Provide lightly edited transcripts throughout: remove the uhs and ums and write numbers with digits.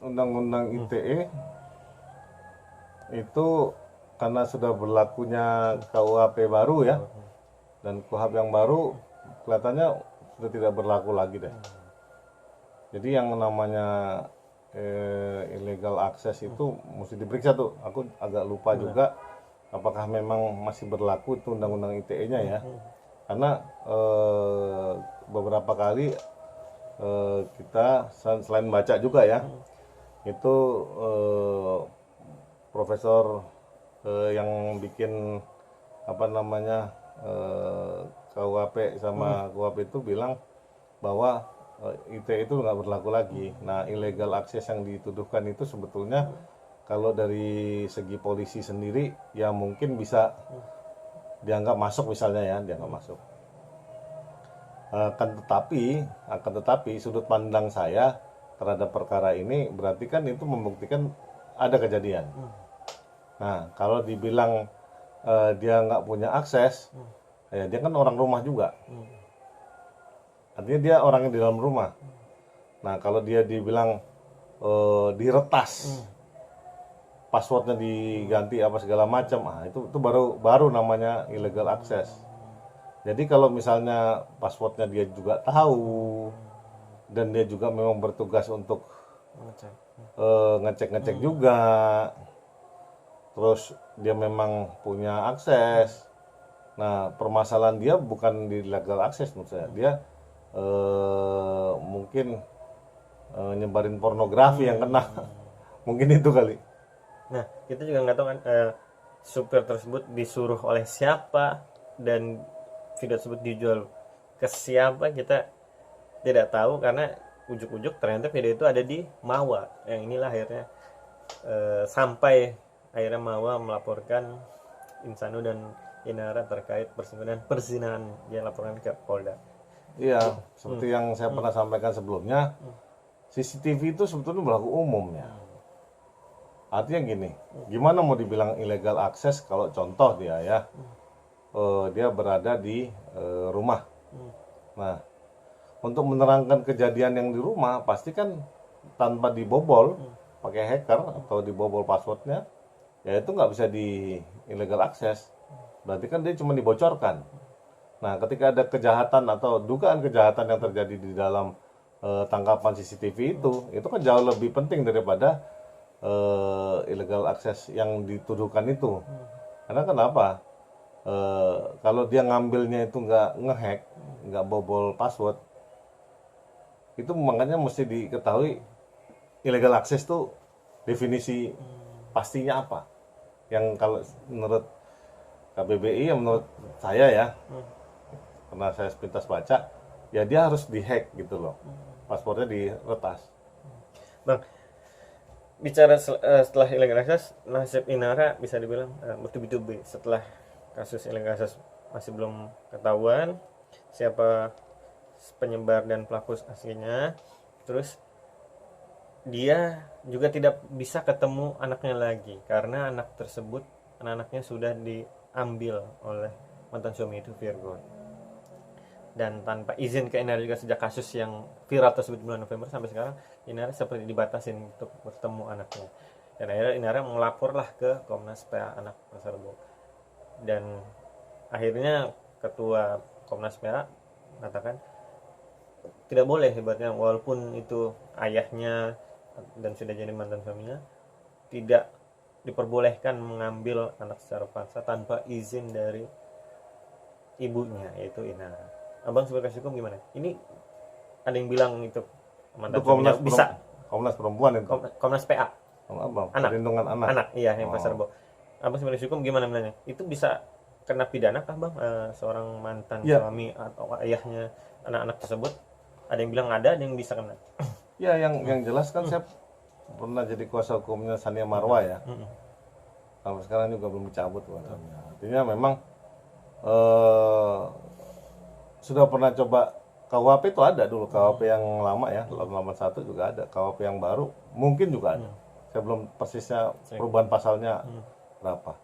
Undang-Undang ITE itu karena sudah berlakunya KUHP baru ya, dan KUHP yang baru kelihatannya sudah tidak berlaku lagi deh. Jadi yang namanya illegal access itu mesti diperiksa tuh. Aku agak lupa juga apakah memang masih berlaku itu undang-undang ITE-nya ya. Karena beberapa kali kita selain baca juga ya, itu profesor yang bikin apa namanya KUHP sama KUHP itu bilang bahwa ITE itu nggak berlaku lagi. Nah, illegal access yang dituduhkan itu sebetulnya kalau dari segi polisi sendiri ya mungkin bisa dianggap masuk misalnya ya, dianggap masuk. Akan tetapi sudut pandang saya terhadap perkara ini berarti kan itu membuktikan ada kejadian. Nah, kalau dibilang dia nggak punya akses, ya dia kan orang rumah juga. Artinya dia orang yang di dalam rumah. Nah, kalau dia dibilang diretas, passwordnya diganti apa segala macam, itu baru namanya illegal access. Jadi kalau misalnya passwordnya dia juga tahu dan dia juga memang bertugas untuk ngecek juga, terus dia memang punya akses. Nah, permasalahan dia bukan di illegal access menurut saya. Dia mungkin nyebarin pornografi yang kena. Mungkin itu kali. Nah, kita juga nggak tahu kan supir tersebut disuruh oleh siapa dan video tersebut dijual ke siapa, kita tidak tahu karena ujuk-ujuk ternyata video itu ada di Mawa. Yang inilah akhirnya sampai akhirnya Mawa melaporkan Insanu dan Inara terkait perzinahan yang laporkan ke Polda. Iya, seperti yang saya pernah sampaikan sebelumnya, CCTV itu sebetulnya berlaku umum ya. Artinya gini, gimana mau dibilang illegal access kalau contoh dia ya, dia berada di rumah. Nah, untuk menerangkan kejadian yang di rumah, pasti kan tanpa dibobol, pakai hacker atau dibobol passwordnya, ya itu nggak bisa di illegal access. Berarti kan dia cuma dibocorkan. Nah, ketika ada kejahatan atau dugaan kejahatan yang terjadi di dalam tangkapan CCTV itu kan jauh lebih penting daripada illegal access yang dituduhkan itu. Karena kenapa? Kalau dia ngambilnya itu nggak ngehack, nggak bobol password, itu makanya mesti diketahui illegal access tuh definisi pastinya apa. Yang kalau menurut KBBI, yang menurut saya ya, karena saya sepintas baca, ya dia harus dihack gitu loh, paspornya diretas. Bang, bicara setelah illegal access, nasib Inara bisa dibilang bertubi-tubi setelah kasus illegal access masih belum ketahuan siapa penyebar dan pelaku aslinya. Terus dia juga tidak bisa ketemu anaknya lagi karena anak-anaknya sudah diambil oleh mantan suami itu, Virgo. Dan tanpa izin ke Inara juga sejak kasus yang viral tersebut bulan November sampai sekarang, Inara seperti dibatasin untuk bertemu anaknya. Dan akhirnya Inara melaporlah ke Komnas PA Anak Pasar Rebo. Dan akhirnya ketua Komnas PA mengatakan tidak boleh, hebatnya walaupun itu ayahnya dan sudah jadi mantan suaminya, tidak diperbolehkan mengambil anak secara paksa tanpa izin dari ibunya, yaitu Inara. Abang sebagai kasih hukum gimana? Ini ada yang bilang itu mantan suaminya bisa. Komnas perempuan itu. Komnas PA. Abang, Anak. perlindungan anak. Anak, iya yang Pasar Rebo. Abang sebagai hukum gimana menanya? Itu bisa kena pidana kah bang? Seorang mantan suami atau ayahnya anak-anak tersebut? Ada yang bilang ada yang bisa kena. Ya, yang jelas kan saya pernah jadi kuasa hukumnya Sania Marwa ya. Sampai sekarang juga belum dicabut kuasanya. Artinya memang sudah pernah coba KUHP itu ada dulu, KUHP yang lama ya, 881 juga ada, KUHP yang baru mungkin juga ada. Saya belum persisnya perubahan pasalnya berapa.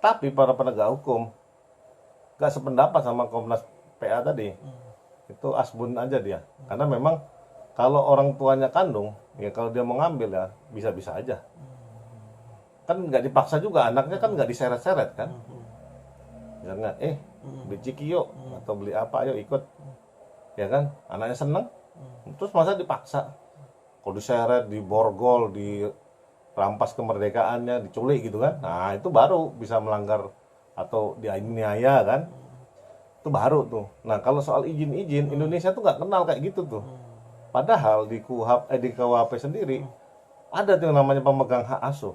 Tapi para penegak hukum gak sependapat sama Komnas PA tadi. Itu asbun aja dia. Karena memang kalau orang tuanya kandung, Ya kalau dia mau ngambil ya bisa-bisa aja. Kan nggak dipaksa juga, anaknya kan nggak diseret-seret kan. Ya nggak, beli ciki yuk, atau beli apa, ayo ikut. Ya kan, anaknya seneng. Terus masa dipaksa? Kalau diseret, diborgol, dirampas kemerdekaannya, diculik gitu kan. Nah itu baru bisa melanggar atau dianiaya kan. Itu baru tuh. Nah kalau soal izin-izin, Indonesia tuh nggak kenal kayak gitu tuh. Padahal di di KUHP sendiri ada tuh yang namanya pemegang hak asuh.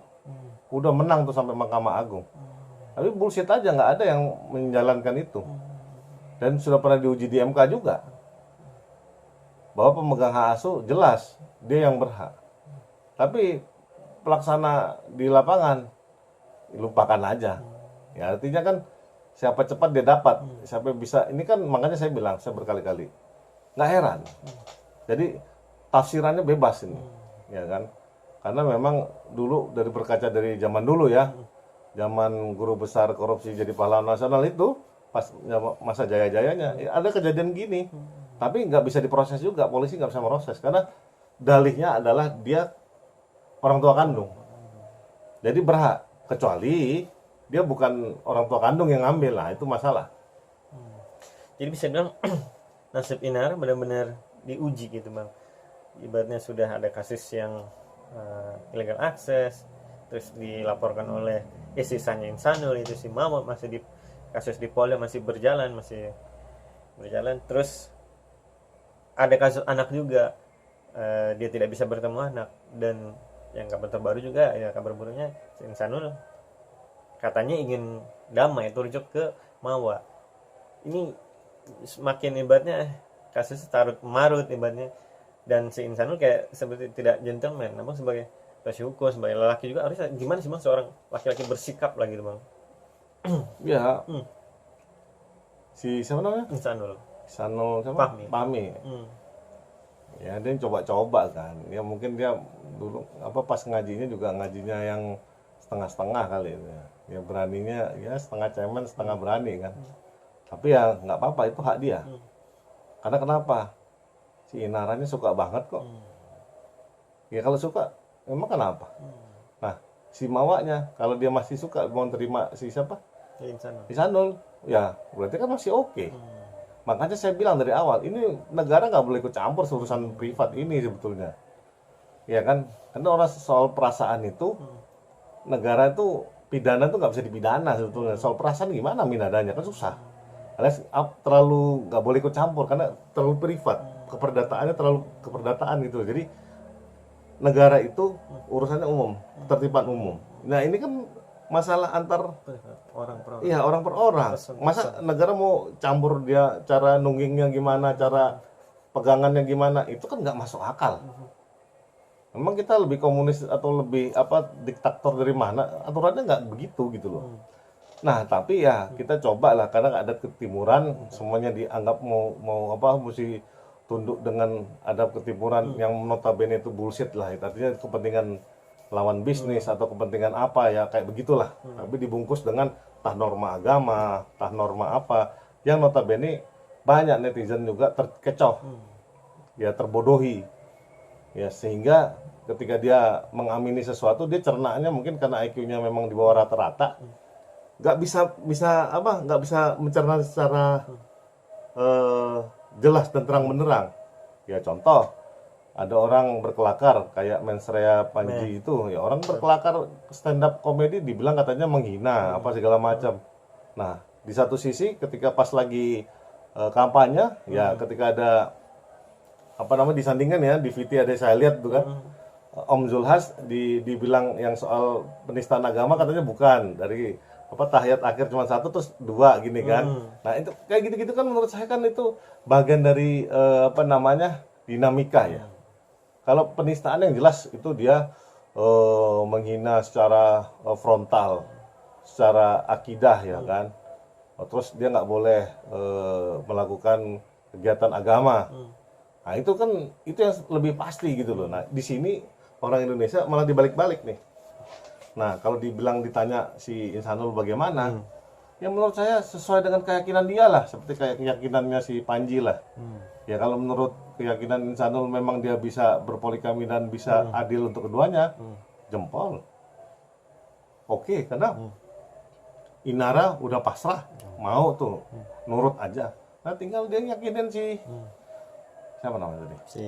Udah menang tuh sampai Mahkamah Agung. Tapi bullshit aja, nggak ada yang menjalankan itu. Dan sudah pernah diuji di MK juga. Bahwa pemegang hak asuh jelas dia yang berhak. Tapi pelaksana di lapangan lupakan aja. Ya artinya kan siapa cepat dia dapat, siapa bisa. Ini kan makanya saya bilang, saya berkali-kali, nggak heran. Jadi tafsirannya bebas ini, ya kan? Karena memang dulu berkaca dari zaman dulu ya, zaman guru besar korupsi jadi pahlawan nasional itu, pas masa jaya-jayanya, ya ada kejadian gini. Tapi nggak bisa diproses juga, polisi nggak bisa proses karena dalihnya adalah dia orang tua kandung. Jadi berhak, kecuali dia bukan orang tua kandung yang ngambil, lah itu masalah. Jadi bisa bilang nasib Inara benar-benar diuji gitu bang. Ibaratnya sudah ada kasus yang illegal access, terus dilaporkan oleh sisanya Insanul, itu si Mamut masih kasus di Polda masih berjalan, terus ada kasus anak juga, dia tidak bisa bertemu anak, dan yang kabar terbaru juga ya, kabar buruknya si Insanul katanya ingin damai, rujuk ke Mawa. Ini semakin ibaratnya kasus tarut marut ibaratnya, dan si Insanul kayak seperti tidak gentleman. Namun sebagai presi hukum, sebagai lelaki juga harusnya gimana sih bang seorang laki-laki bersikap lagi gitu bang? Ya, si siapa namanya? Insanul siapa? Pahmi. Ya dia coba-coba kan. Ya mungkin dia dulu pas ngajinya juga ngajinya yang setengah-setengah kali ya. Ya beraninya ya setengah cemen setengah berani kan. Tapi ya nggak apa-apa, itu hak dia. Karena kenapa? Si Inaranya suka banget kok. Ya kalau suka emang kenapa? Nah si Mawanya kalau dia masih suka mau terima si siapa? Insanul, ya berarti kan masih oke. Makanya saya bilang dari awal, ini negara nggak boleh ikut campur urusan privat ini sebetulnya. Ya kan? Karena orang soal perasaan itu, negara itu pidana itu nggak bisa dipidana sebetulnya. Soal perasaan gimana minadanya kan susah. Karena terlalu nggak boleh ikut campur karena terlalu privat, keperdataannya terlalu keperdataan gitu. Jadi negara itu urusannya umum, ketertiban umum. Nah ini kan masalah antar orang per orang. Iya, orang per orang. Masa negara mau campur dia cara nunggingnya gimana, cara pegangannya gimana, itu kan nggak masuk akal. Memang kita lebih komunis atau lebih diktator dari mana? Aturannya nggak begitu gitu loh. Nah tapi ya kita coba lah, karena ada ketimuran, semuanya dianggap mau mesti tunduk dengan adab ketimuran yang notabene itu bullshit lah. Artinya kepentingan lawan bisnis atau kepentingan apa ya kayak begitulah. Tapi dibungkus dengan tah norma agama, tah norma apa yang notabene banyak netizen juga terkecoh, ya terbodohi. Ya sehingga ketika dia mengamini sesuatu, dia cernaannya mungkin karena IQ-nya memang di bawah rata-rata, nggak bisa mencerna secara jelas dan terang benderang. Ya contoh, ada orang berkelakar kayak Mensrea Panji itu, ya orang berkelakar stand up komedi dibilang katanya menghina apa segala macam. Nah di satu sisi ketika pas lagi kampanye, ya ketika ada disandingkan ya di VT, ada saya lihat tuh kan, Om Zulhas dibilang yang soal penistaan agama katanya bukan dari tahiyat akhir cuma 1 terus 2 gini kan. Nah itu kayak gitu-gitu kan menurut saya kan itu bagian dari dinamika ya. Kalau penistaan yang jelas itu dia menghina secara frontal, secara akidah ya kan. Terus dia nggak boleh melakukan kegiatan agama. Nah itu kan itu yang lebih pasti gitu loh. Nah di sini orang Indonesia malah dibalik-balik nih. Nah kalau ditanya si Insanul bagaimana, ya menurut saya sesuai dengan keyakinan dia lah, seperti kayak keyakinannya si Panji lah. Ya kalau menurut keyakinan Insanul memang dia bisa berpoligami dan bisa adil untuk keduanya, jempol. Oke, karena Inara udah pasrah, mau tuh, nurut aja. Nah tinggal dia yakinin si siapa namanya tadi? Si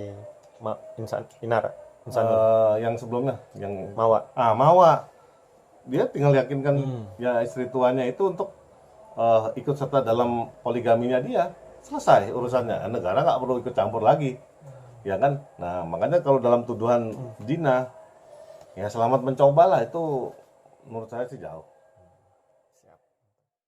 Inara, Insanul, Yang sebelumnya, yang Mawa. Mawa. Dia tinggal yakinkan ya istri tuanya itu untuk ikut serta dalam poligaminya dia. Selesai urusannya. Negara nggak perlu ikut campur lagi, ya kan? Nah makanya kalau dalam tuduhan zina, ya selamat mencoba lah, itu menurut saya sih jauh.